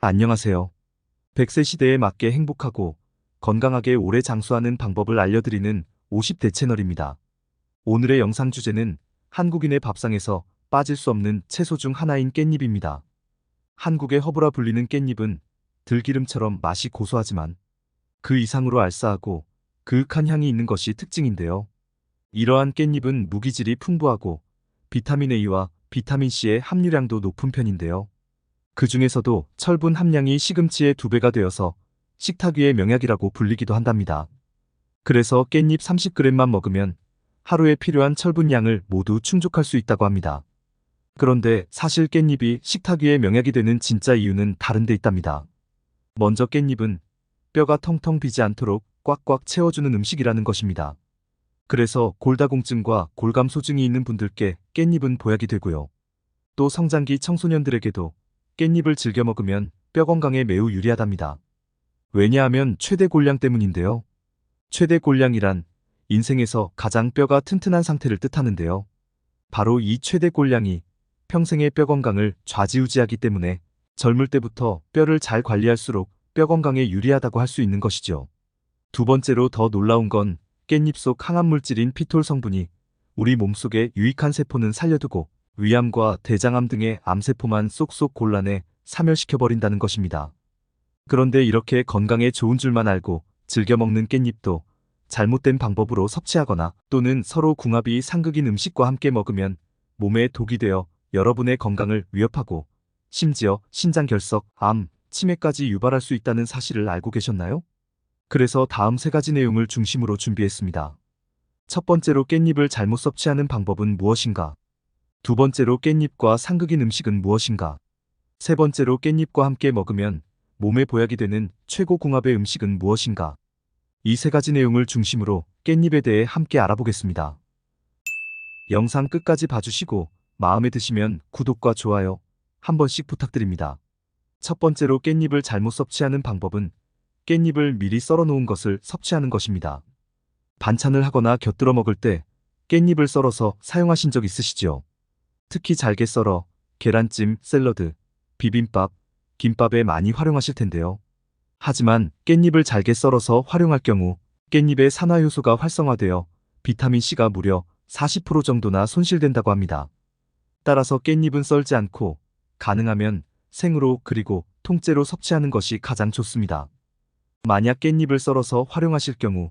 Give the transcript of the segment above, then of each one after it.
안녕하세요. 100세 시대에 맞게 행복하고 건강하게 오래 장수하는 방법을 알려드리는 50대 채널입니다. 오늘의 영상 주제는 한국인의 밥상에서 빠질 수 없는 채소 중 하나인 깻잎입니다. 한국의 허브라 불리는 깻잎은 들기름처럼 맛이 고소하지만 그 이상으로 알싸하고 그윽한 향이 있는 것이 특징인데요. 이러한 깻잎은 무기질이 풍부하고 비타민 A와 비타민 C의 함유량도 높은 편인데요. 그 중에서도 철분 함량이 시금치의 2배가 되어서 식탁 위의 명약이라고 불리기도 한답니다. 그래서 깻잎 30g만 먹으면 하루에 필요한 철분 양을 모두 충족할 수 있다고 합니다. 그런데 사실 깻잎이 식탁 위의 명약이 되는 진짜 이유는 다른 데 있답니다. 먼저 깻잎은 뼈가 텅텅 비지 않도록 꽉꽉 채워주는 음식이라는 것입니다. 그래서 골다공증과 골감소증이 있는 분들께 깻잎은 보약이 되고요. 또 성장기 청소년들에게도 깻잎을 즐겨 먹으면 뼈 건강에 매우 유리하답니다. 왜냐하면 최대 골량 때문인데요. 최대 골량이란 인생에서 가장 뼈가 튼튼한 상태를 뜻하는데요. 바로 이 최대 골량이 평생의 뼈 건강을 좌지우지하기 때문에 젊을 때부터 뼈를 잘 관리할수록 뼈 건강에 유리하다고 할 수 있는 것이죠. 두 번째로 더 놀라운 건 깻잎 속 항암물질인 피톨 성분이 우리 몸속의 유익한 세포는 살려두고 위암과 대장암 등의 암세포만 쏙쏙 골라내 사멸시켜버린다는 것입니다. 그런데 이렇게 건강에 좋은 줄만 알고 즐겨 먹는 깻잎도 잘못된 방법으로 섭취하거나 또는 서로 궁합이 상극인 음식과 함께 먹으면 몸에 독이 되어 여러분의 건강을 위협하고 심지어 신장결석, 암, 치매까지 유발할 수 있다는 사실을 알고 계셨나요? 그래서 다음 3가지 내용을 중심으로 준비했습니다. 첫 번째로 깻잎을 잘못 섭취하는 방법은 무엇인가? 두 번째로 깻잎과 상극인 음식은 무엇인가? 세 번째로 깻잎과 함께 먹으면 몸에 보약이 되는 최고 궁합의 음식은 무엇인가? 이 3가지 내용을 중심으로 깻잎에 대해 함께 알아보겠습니다. 영상 끝까지 봐주시고 마음에 드시면 구독과 좋아요 한 번씩 부탁드립니다. 첫 번째로 깻잎을 잘못 섭취하는 방법은 깻잎을 미리 썰어 놓은 것을 섭취하는 것입니다. 반찬을 하거나 곁들여 먹을 때 깻잎을 썰어서 사용하신 적 있으시죠? 특히 잘게 썰어 계란찜, 샐러드, 비빔밥, 김밥에 많이 활용하실 텐데요. 하지만 깻잎을 잘게 썰어서 활용할 경우 깻잎의 산화효소가 활성화되어 비타민C가 무려 40% 정도나 손실된다고 합니다. 따라서 깻잎은 썰지 않고 가능하면 생으로 그리고 통째로 섭취하는 것이 가장 좋습니다. 만약 깻잎을 썰어서 활용하실 경우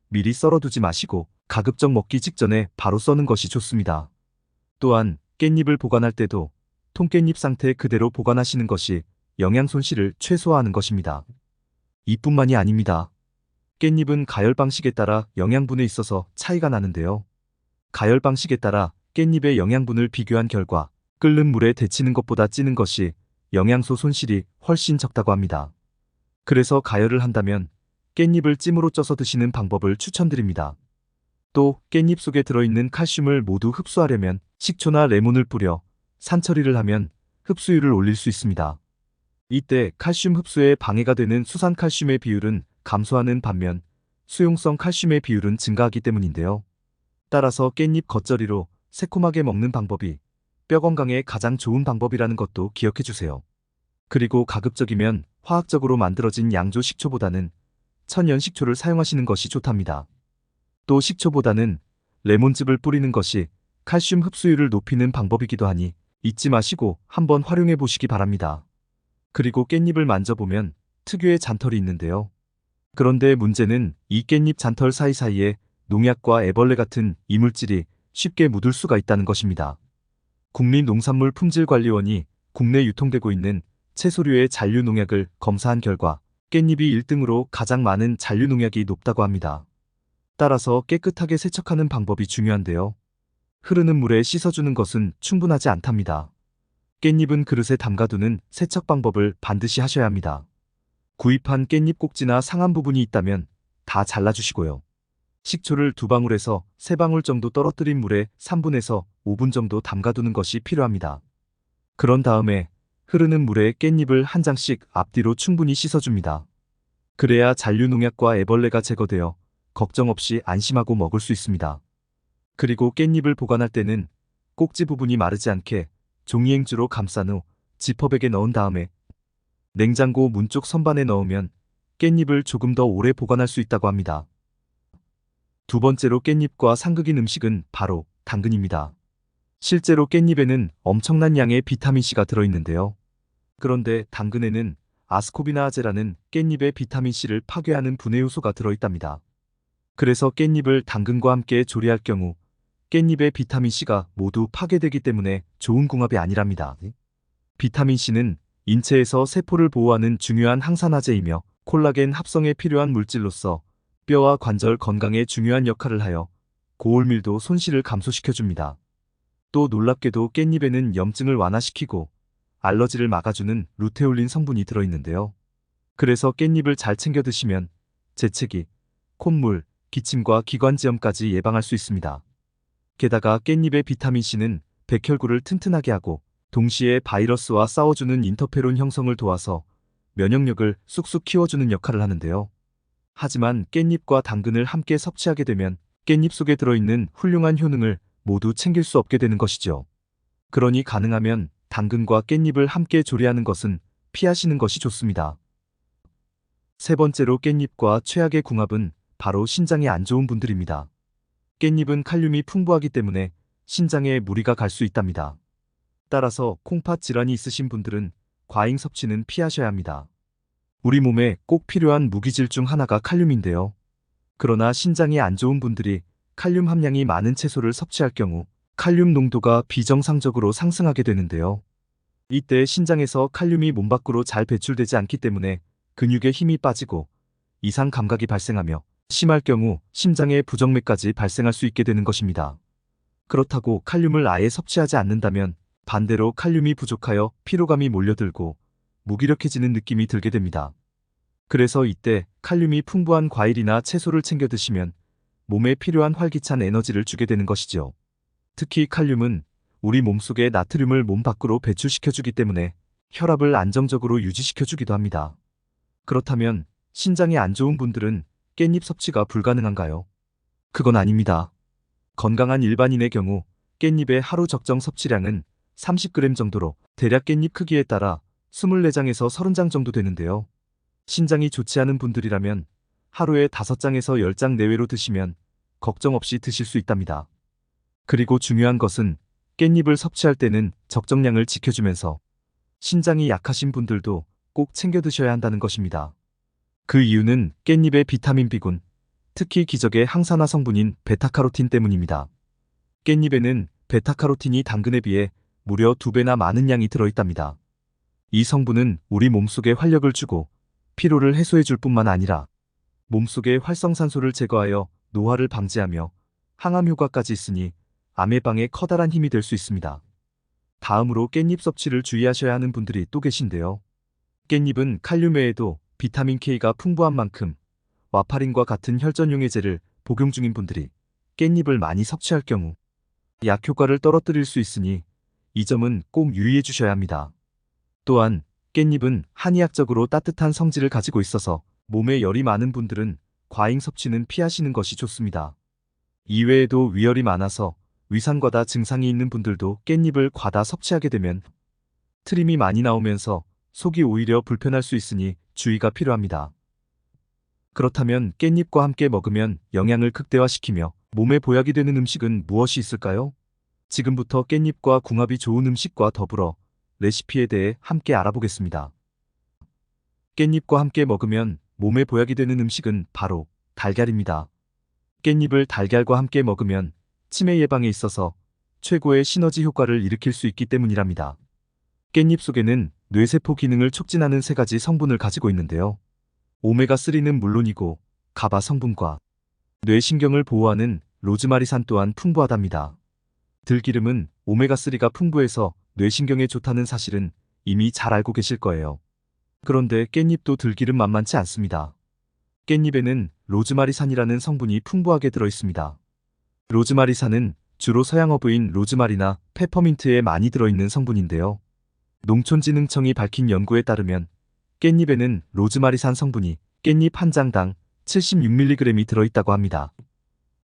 미리 썰어두지 마시고 가급적 먹기 직전에 바로 써는 것이 좋습니다. 또한 깻잎을 보관할 때도 통깻잎 상태 그대로 보관하시는 것이 영양 손실을 최소화하는 것입니다. 이뿐만이 아닙니다. 깻잎은 가열 방식에 따라 영양분에 있어서 차이가 나는데요. 가열 방식에 따라 깻잎의 영양분을 비교한 결과 끓는 물에 데치는 것보다 찌는 것이 영양소 손실이 훨씬 적다고 합니다. 그래서 가열을 한다면 깻잎을 찜으로 쪄서 드시는 방법을 추천드립니다. 또 깻잎 속에 들어있는 칼슘을 모두 흡수하려면 식초나 레몬을 뿌려 산처리를 하면 흡수율을 올릴 수 있습니다. 이때 칼슘 흡수에 방해가 되는 수산칼슘의 비율은 감소하는 반면 수용성 칼슘의 비율은 증가하기 때문인데요. 따라서 깻잎 겉절이로 새콤하게 먹는 방법이 뼈 건강에 가장 좋은 방법이라는 것도 기억해 주세요. 그리고 가급적이면 화학적으로 만들어진 양조 식초보다는 천연 식초를 사용하시는 것이 좋답니다. 또 식초보다는 레몬즙을 뿌리는 것이 칼슘 흡수율을 높이는 방법이기도 하니 잊지 마시고 한번 활용해 보시기 바랍니다. 그리고 깻잎을 만져보면 특유의 잔털이 있는데요. 그런데 문제는 이 깻잎 잔털 사이사이에 농약과 애벌레 같은 이물질이 쉽게 묻을 수가 있다는 것입니다. 국민농산물품질관리원이 국내 유통되고 있는 채소류의 잔류농약을 검사한 결과 깻잎이 1등으로 가장 많은 잔류농약이 높다고 합니다. 따라서 깨끗하게 세척하는 방법이 중요한데요. 흐르는 물에 씻어주는 것은 충분하지 않답니다. 깻잎은 그릇에 담가두는 세척 방법을 반드시 하셔야 합니다. 구입한 깻잎 꼭지나 상한 부분이 있다면 다 잘라주시고요. 식초를 2방울에서 3방울 정도 떨어뜨린 물에 3분에서 5분 정도 담가두는 것이 필요합니다. 그런 다음에 흐르는 물에 깻잎을 한 장씩 앞뒤로 충분히 씻어줍니다. 그래야 잔류농약과 애벌레가 제거되어 걱정 없이 안심하고 먹을 수 있습니다. 그리고 깻잎을 보관할 때는 꼭지 부분이 마르지 않게 종이행주로 감싼 후 지퍼백에 넣은 다음에 냉장고 문 쪽 선반에 넣으면 깻잎을 조금 더 오래 보관할 수 있다고 합니다. 두 번째로 깻잎과 상극인 음식은 바로 당근입니다. 실제로 깻잎에는 엄청난 양의 비타민C가 들어있는데요. 그런데 당근에는 아스코비나아제라는 깻잎의 비타민C를 파괴하는 분해 요소가 들어있답니다. 그래서 깻잎을 당근과 함께 조리할 경우 깻잎의 비타민C가 모두 파괴되기 때문에 좋은 궁합이 아니랍니다. 비타민C는 인체에서 세포를 보호하는 중요한 항산화제이며 콜라겐 합성에 필요한 물질로서 뼈와 관절 건강에 중요한 역할을 하여 고올밀도 손실을 감소시켜줍니다. 또 놀랍게도 깻잎에는 염증을 완화시키고 알러지를 막아주는 루테올린 성분이 들어있는데요. 그래서 깻잎을 잘 챙겨 드시면 재채기, 콧물, 기침과 기관지염까지 예방할 수 있습니다. 게다가 깻잎의 비타민C는 백혈구를 튼튼하게 하고 동시에 바이러스와 싸워주는 인터페론 형성을 도와서 면역력을 쑥쑥 키워주는 역할을 하는데요. 하지만 깻잎과 당근을 함께 섭취하게 되면 깻잎 속에 들어있는 훌륭한 효능을 모두 챙길 수 없게 되는 것이죠. 그러니 가능하면 당근과 깻잎을 함께 조리하는 것은 피하시는 것이 좋습니다. 세 번째로 깻잎과 최악의 궁합은 바로 신장에 안 좋은 분들입니다. 깻잎은 칼륨이 풍부하기 때문에 신장에 무리가 갈 수 있답니다. 따라서 콩팥 질환이 있으신 분들은 과잉 섭취는 피하셔야 합니다. 우리 몸에 꼭 필요한 무기질 중 하나가 칼륨인데요. 그러나 신장이 안 좋은 분들이 칼륨 함량이 많은 채소를 섭취할 경우 칼륨 농도가 비정상적으로 상승하게 되는데요. 이때 신장에서 칼륨이 몸 밖으로 잘 배출되지 않기 때문에 근육에 힘이 빠지고 이상 감각이 발생하며 심할 경우 심장에 부정맥까지 발생할 수 있게 되는 것입니다. 그렇다고 칼륨을 아예 섭취하지 않는다면 반대로 칼륨이 부족하여 피로감이 몰려들고 무기력해지는 느낌이 들게 됩니다. 그래서 이때 칼륨이 풍부한 과일이나 채소를 챙겨 드시면 몸에 필요한 활기찬 에너지를 주게 되는 것이죠. 특히 칼륨은 우리 몸속의 나트륨을 몸 밖으로 배출시켜주기 때문에 혈압을 안정적으로 유지시켜주기도 합니다. 그렇다면 신장이 안 좋은 분들은 깻잎 섭취가 불가능한가요? 그건 아닙니다. 건강한 일반인의 경우 깻잎의 하루 적정 섭취량은 30g 정도로 대략 깻잎 크기에 따라 24장에서 30장 정도 되는데요. 신장이 좋지 않은 분들이라면 하루에 5장에서 10장 내외로 드시면 걱정 없이 드실 수 있답니다. 그리고 중요한 것은 깻잎을 섭취할 때는 적정량을 지켜주면서 신장이 약하신 분들도 꼭 챙겨 드셔야 한다는 것입니다. 그 이유는 깻잎의 비타민 B군, 특히 기적의 항산화 성분인 베타카로틴 때문입니다. 깻잎에는 베타카로틴이 당근에 비해 무려 2배나 많은 양이 들어있답니다. 이 성분은 우리 몸속에 활력을 주고 피로를 해소해줄 뿐만 아니라 몸속의 활성산소를 제거하여 노화를 방지하며 항암 효과까지 있으니 암 예방에 커다란 힘이 될 수 있습니다. 다음으로 깻잎 섭취를 주의하셔야 하는 분들이 또 계신데요. 깻잎은 칼륨 외에도 비타민 K가 풍부한 만큼 와파린과 같은 혈전용해제를 복용 중인 분들이 깻잎을 많이 섭취할 경우 약 효과를 떨어뜨릴 수 있으니 이 점은 꼭 유의해 주셔야 합니다. 또한 깻잎은 한의학적으로 따뜻한 성질을 가지고 있어서 몸에 열이 많은 분들은 과잉 섭취는 피하시는 것이 좋습니다. 이외에도 위열이 많아서 위산과다 증상이 있는 분들도 깻잎을 과다 섭취하게 되면 트림이 많이 나오면서 속이 오히려 불편할 수 있으니 주의가 필요합니다. 그렇다면 깻잎과 함께 먹으면 영양을 극대화시키며 몸에 보약이 되는 음식은 무엇이 있을까요? 지금부터 깻잎과 궁합이 좋은 음식과 더불어 레시피에 대해 함께 알아보겠습니다. 깻잎과 함께 먹으면 몸에 보약이 되는 음식은 바로 달걀입니다. 깻잎을 달걀과 함께 먹으면 치매 예방에 있어서 최고의 시너지 효과를 일으킬 수 있기 때문이랍니다. 깻잎 속에는 뇌세포 기능을 촉진하는 3가지 성분을 가지고 있는데요. 오메가3는 물론이고 가바 성분과 뇌신경을 보호하는 로즈마리산 또한 풍부하답니다. 들기름은 오메가3가 풍부해서 뇌신경에 좋다는 사실은 이미 잘 알고 계실 거예요. 그런데 깻잎도 들기름 만만치 않습니다. 깻잎에는 로즈마리산이라는 성분이 풍부하게 들어있습니다. 로즈마리산은 주로 서양 허브인 로즈마리나 페퍼민트에 많이 들어있는 성분인데요. 농촌진흥청이 밝힌 연구에 따르면 깻잎에는 로즈마리산 성분이 깻잎 한 장당 76mg이 들어있다고 합니다.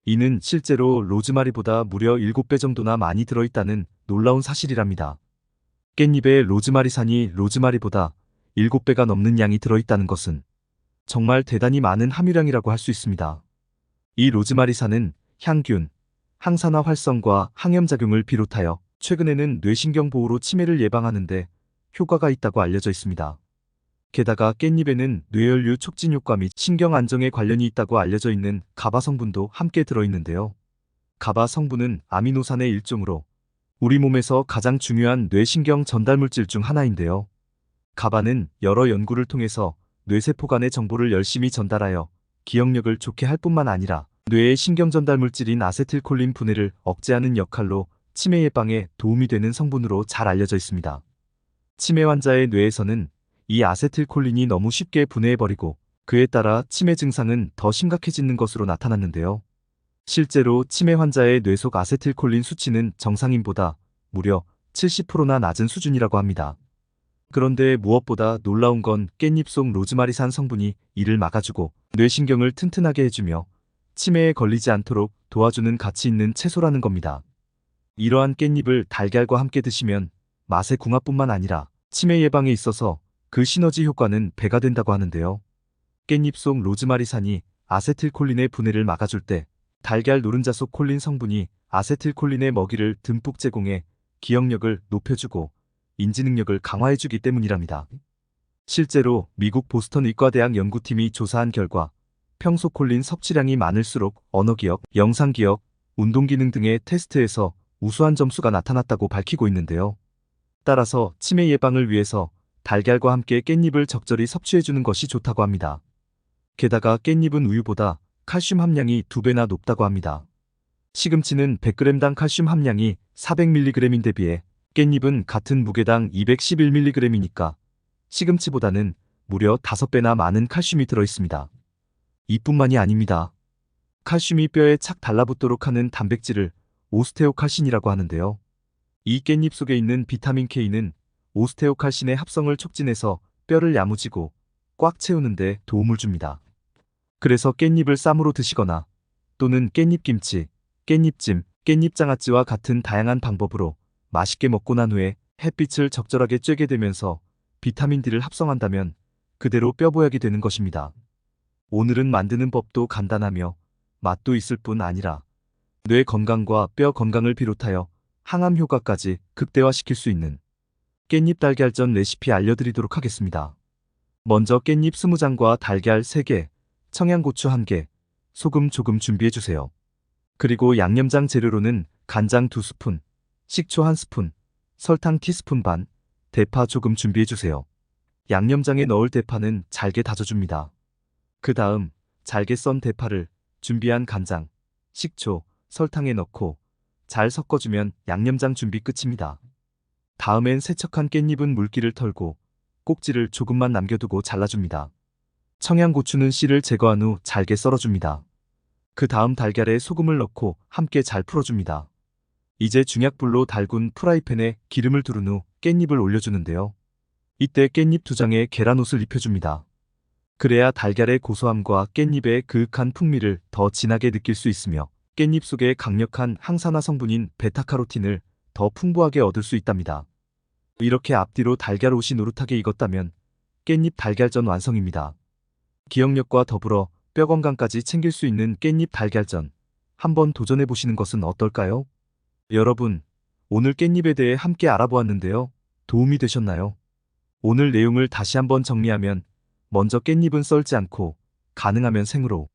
이는 실제로 로즈마리보다 무려 7배 정도나 많이 들어있다는 놀라운 사실이랍니다. 깻잎의 로즈마리산이 로즈마리보다 7배가 넘는 양이 들어있다는 것은 정말 대단히 많은 함유량이라고 할 수 있습니다. 이 로즈마리산은 향균, 항산화 활성과 항염작용을 비롯하여 최근에는 뇌신경 보호로 치매를 예방하는데 효과가 있다고 알려져 있습니다. 게다가 깻잎에는 뇌혈류 촉진 효과 및 신경 안정에 관련이 있다고 알려져 있는 가바 성분도 함께 들어있는데요. 가바 성분은 아미노산의 일종으로 우리 몸에서 가장 중요한 뇌신경 전달물질 중 하나인데요. 가바는 여러 연구를 통해서 뇌세포 간의 정보를 열심히 전달하여 기억력을 좋게 할 뿐만 아니라 뇌의 신경 전달물질인 아세틸콜린 분해를 억제하는 역할로 치매 예방에 도움이 되는 성분으로 잘 알려져 있습니다. 치매 환자의 뇌에서는 이 아세틸콜린이 너무 쉽게 분해해버리고 그에 따라 치매 증상은 더 심각해지는 것으로 나타났는데요. 실제로 치매 환자의 뇌 속 아세틸콜린 수치는 정상인보다 무려 70%나 낮은 수준이라고 합니다. 그런데 무엇보다 놀라운 건 깻잎 속 로즈마리산 성분이 이를 막아주고 뇌신경을 튼튼하게 해주며 치매에 걸리지 않도록 도와주는 가치 있는 채소라는 겁니다. 이러한 깻잎을 달걀과 함께 드시면 맛의 궁합뿐만 아니라 치매 예방에 있어서 그 시너지 효과는 배가 된다고 하는데요. 깻잎 속 로즈마리산이 아세틸콜린의 분해를 막아줄 때 달걀 노른자 속 콜린 성분이 아세틸콜린의 먹이를 듬뿍 제공해 기억력을 높여주고 인지 능력을 강화해주기 때문이랍니다. 실제로 미국 보스턴 의과대학 연구팀이 조사한 결과 평소 콜린 섭취량이 많을수록 언어기억, 영상기억, 운동기능 등의 테스트에서 우수한 점수가 나타났다고 밝히고 있는데요. 따라서 치매 예방을 위해서 달걀과 함께 깻잎을 적절히 섭취해주는 것이 좋다고 합니다. 게다가 깻잎은 우유보다 칼슘 함량이 2배나 높다고 합니다. 시금치는 100g당 칼슘 함량이 400mg인데 비해 깻잎은 같은 무게당 211mg이니까 시금치보다는 무려 5배나 많은 칼슘이 들어있습니다. 이뿐만이 아닙니다. 칼슘이 뼈에 착 달라붙도록 하는 단백질을 오스테오칼신이라고 하는데요. 이 깻잎 속에 있는 비타민 K는 오스테오칼신의 합성을 촉진해서 뼈를 야무지고 꽉 채우는데 도움을 줍니다. 그래서 깻잎을 쌈으로 드시거나 또는 깻잎김치, 깻잎찜, 깻잎장아찌와 같은 다양한 방법으로 맛있게 먹고 난 후에 햇빛을 적절하게 쬐게 되면서 비타민 D를 합성한다면 그대로 뼈보약이 되는 것입니다. 오늘은 만드는 법도 간단하며 맛도 있을 뿐 아니라 뇌 건강과 뼈 건강을 비롯하여 항암 효과까지 극대화시킬 수 있는 깻잎 달걀전 레시피 알려드리도록 하겠습니다. 먼저 깻잎 20장과 달걀 3개, 청양고추 1개, 소금 조금 준비해주세요. 그리고 양념장 재료로는 간장 2스푼, 식초 1스푼, 설탕 티스푼 반, 대파 조금 준비해주세요. 양념장에 넣을 대파는 잘게 다져줍니다. 그 다음 잘게 썬 대파를 준비한 간장, 식초, 설탕에 넣고 잘 섞어주면 양념장 준비 끝입니다. 다음엔 세척한 깻잎은 물기를 털고 꼭지를 조금만 남겨두고 잘라줍니다. 청양고추는 씨를 제거한 후 잘게 썰어줍니다. 그 다음 달걀에 소금을 넣고 함께 잘 풀어줍니다. 이제 중약불로 달군 프라이팬에 기름을 두른 후 깻잎을 올려주는데요. 이때 깻잎 2장에 계란옷을 입혀줍니다. 그래야 달걀의 고소함과 깻잎의 그윽한 풍미를 더 진하게 느낄 수 있으며 깻잎 속의 강력한 항산화 성분인 베타카로틴을 더 풍부하게 얻을 수 있답니다. 이렇게 앞뒤로 달걀옷이 노릇하게 익었다면 깻잎 달걀전 완성입니다. 기억력과 더불어 뼈 건강까지 챙길 수 있는 깻잎 달걀전, 한번 도전해보시는 것은 어떨까요? 여러분, 오늘 깻잎에 대해 함께 알아보았는데요. 도움이 되셨나요? 오늘 내용을 다시 한번 정리하면 먼저 깻잎은 썰지 않고 가능하면 생으로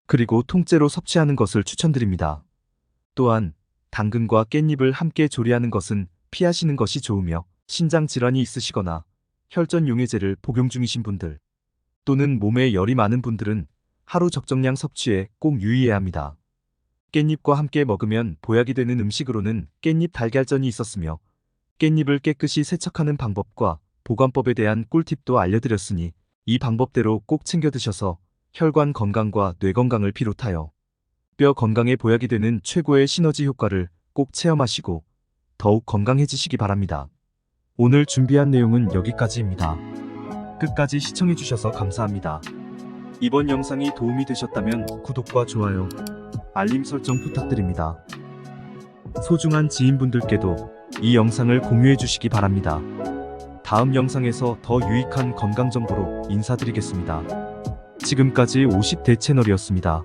그리고 통째로 섭취하는 것을 추천드립니다. 또한 당근과 깻잎을 함께 조리하는 것은 피하시는 것이 좋으며 신장 질환이 있으시거나 혈전 용해제를 복용 중이신 분들 또는 몸에 열이 많은 분들은 하루 적정량 섭취에 꼭 유의해야 합니다. 깻잎과 함께 먹으면 보약이 되는 음식으로는 깻잎 달걀전이 있었으며 깻잎을 깨끗이 세척하는 방법과 보관법에 대한 꿀팁도 알려드렸으니 이 방법대로 꼭 챙겨 드셔서 혈관 건강과 뇌 건강을 비롯하여 뼈 건강에 보약이 되는 최고의 시너지 효과를 꼭 체험하시고 더욱 건강해지시기 바랍니다. 오늘 준비한 내용은 여기까지입니다. 끝까지 시청해주셔서 감사합니다. 이번 영상이 도움이 되셨다면 구독과 좋아요, 알림 설정 부탁드립니다. 소중한 지인분들께도 이 영상을 공유해 주시기 바랍니다. 다음 영상에서 더 유익한 건강 정보로 인사드리겠습니다. 지금까지 50대 채널이었습니다.